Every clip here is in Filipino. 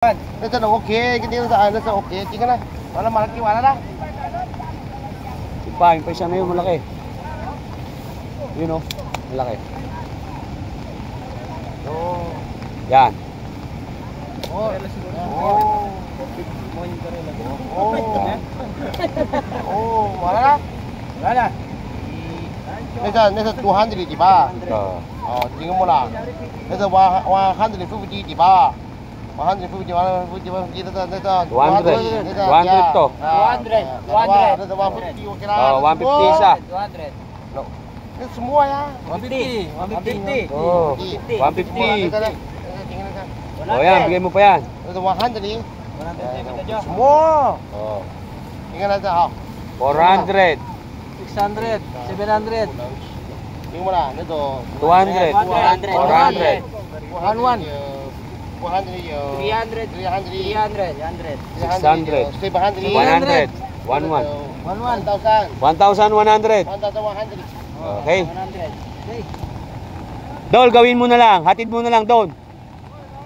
Nasa na okay, hindi na sa nasa okay, tingnan na. Wala malaki, wala na. Yung pa isa na yun, malaki. Yun o, malaki. Oh. Yan. Oh. Oh, wala na. Wala na. Nasa 200 di ba? Oh, tingnan mo lang. Nasa 150 di ba? 150 to. 200 to. 200. Nasa 150 okay na. Oh, 150 isa. 200. No. Nasa semua ya. 150. 150. Oh, 150. Tingnan ka. Oh, yan, bigay mo pa yan. Nasa 100 eh. 150. Semua. Oh. Tingnan natin ha. 400. 600. 700. Tingnan mo na. Nito. 200. 400. 400. 300. 300. 300. 600. 700. 100. 11. 1,000. 1,100. 1,100. Okay. 100. Okay. Dol, gawin mo na lang. Hatid mo na lang doon.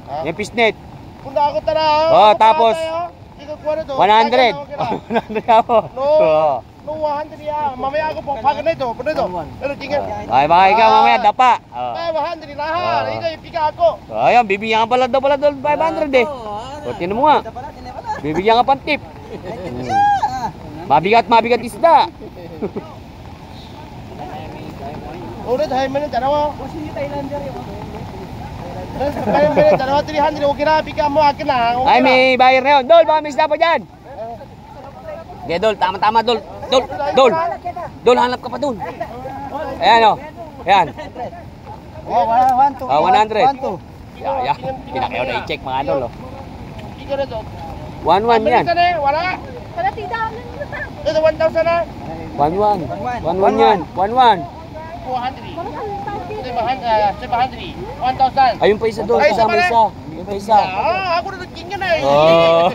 Ha? Yung pisnet. Punta ako tara. Oh, tapos 100. 100. 100 ako. No. No 100 ya. Mamaya ako pag na ito. Pero tingnan. Ay, baka ikaw mamaya dapa. Oh. Ay, 100 lahat. Ikaw ipika ako. Ayan, bibigyan ka pala doon 500 eh. O, tinan mo nga. Bibigyan ka pang tip. Mabigat isda. Ulit, hay man dalawa. Kasi Thailander yun. Dalawa 300. Okay na, pika mo akin na. Ay, may bayar na yun. Dol, baka may isda pa dyan. Okay, Dol, tama, Dol. Dol, hanap ka pa dun. Ayan o. Ayan. Oh, 100. 100. Yeah. Pinakayaw na i-check mga Dol. Ikaw na to. 1-1 yan. Wala. Wala tidak na. Ito 1,000 na. 1-1. 1-1 yan. 1-1. 400. 700. 1,000. Ayun pa isa doon. Ay, isa Kasama pala. isa. Ayun pa isa. Ah, ako na nagkingan na eh. Oh.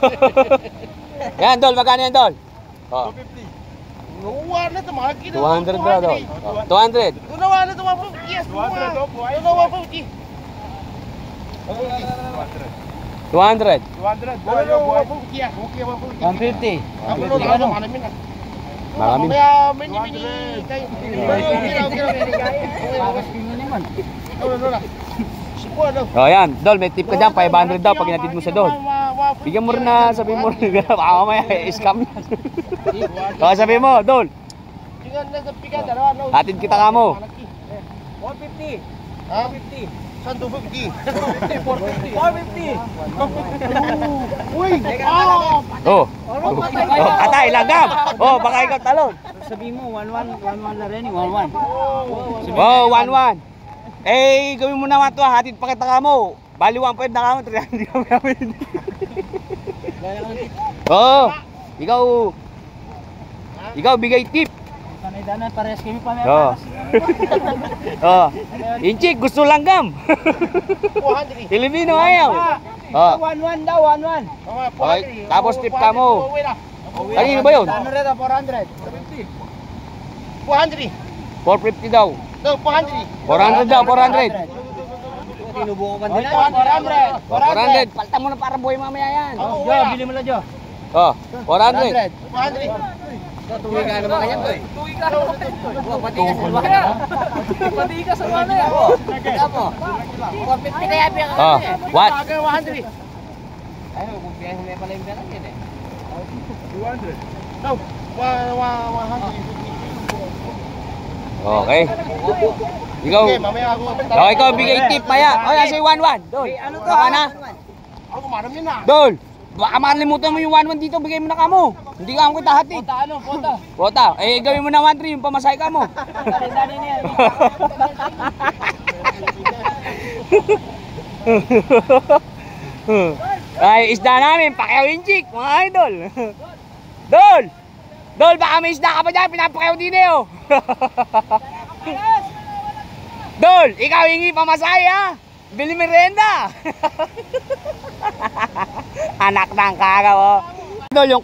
Yan, Dol. Magkano yan, Dol? Oh. 200 na ito, mga kilo. 200 ba, Dol? 200. Tunawa na ito, 150. Yes, 200. Tunawa 150. 200. 200. Boy, 150. Yes, okay, 150. 150. Ako na ito, malamin na. Marami. Kaya, mini. Okay. Oh, yan. Dol, may tip ka dyan. 500 daw pag inatid mo sa Dol. Bigyan mo rin na, sabihin mo rin. Baka mamaya, scam yan. O, sabihin mo, Dol. Hatid kita ka mo. 150. Ha? 150. Saan 250? 450. Uy! Oh! Oh, atay, langgam. Oh, baka ikaw talon. Sabihin mo, 11 na rin. 11. Oh, 1-1. Eh, gawin mo naman ito, hatid pa kita ka mo. Bali 1.5 na ka mo, 300 kami namin. Oh, ikaw bigay tip. Panay-danan, parehas kami pa. Oh. Oh. Inchik, gusto langgam. 400. Filipino ayaw. Oh. 1-1 daw, 1-1. Okay, tapos tip ka mo. Kanino ba yun? Ano rin, 400. 400. 450 daw. No, 400. 400 daw, 400. Tinubo ko ba Wala, nila? 400. 400. Palta mo na para buhay mamaya yan. Jo, bili mo na, Jo. Oh, 400. 400. Tuwi ka naman kanya, Toy. Tuwi ka. Pati ka sa luwa. Pati ka sa luwa na yan. Apo. 450 na yan. Oh, what? 100. Ay, magpupiyan mo pala yung pera yan eh. 200. No, 100. Okay. Ikaw. Okay, mamaya ako. Okay, ikaw bigay tip maya. Oh, kasi 1-1. Dol. Ano to? Baka na. Ako marami na. Dol. Baka makalimutan mo yung 1-1 dito, bigay mo na kamo. Hindi ka kita hatid. Pota ano, pota. Kota. Eh, gawin mo na 1-3 yung pamasahe ka mo. Dali na yan. Ay, isda namin, pakiyaw inchik, mga idol. Dol! Dol, baka may isda ka pa dyan, pinapakiyaw din eh, oh. Dol, ikaw hingi pamasahe, ha? Bili merenda. Anak ng kagaw, oh. Dol, yung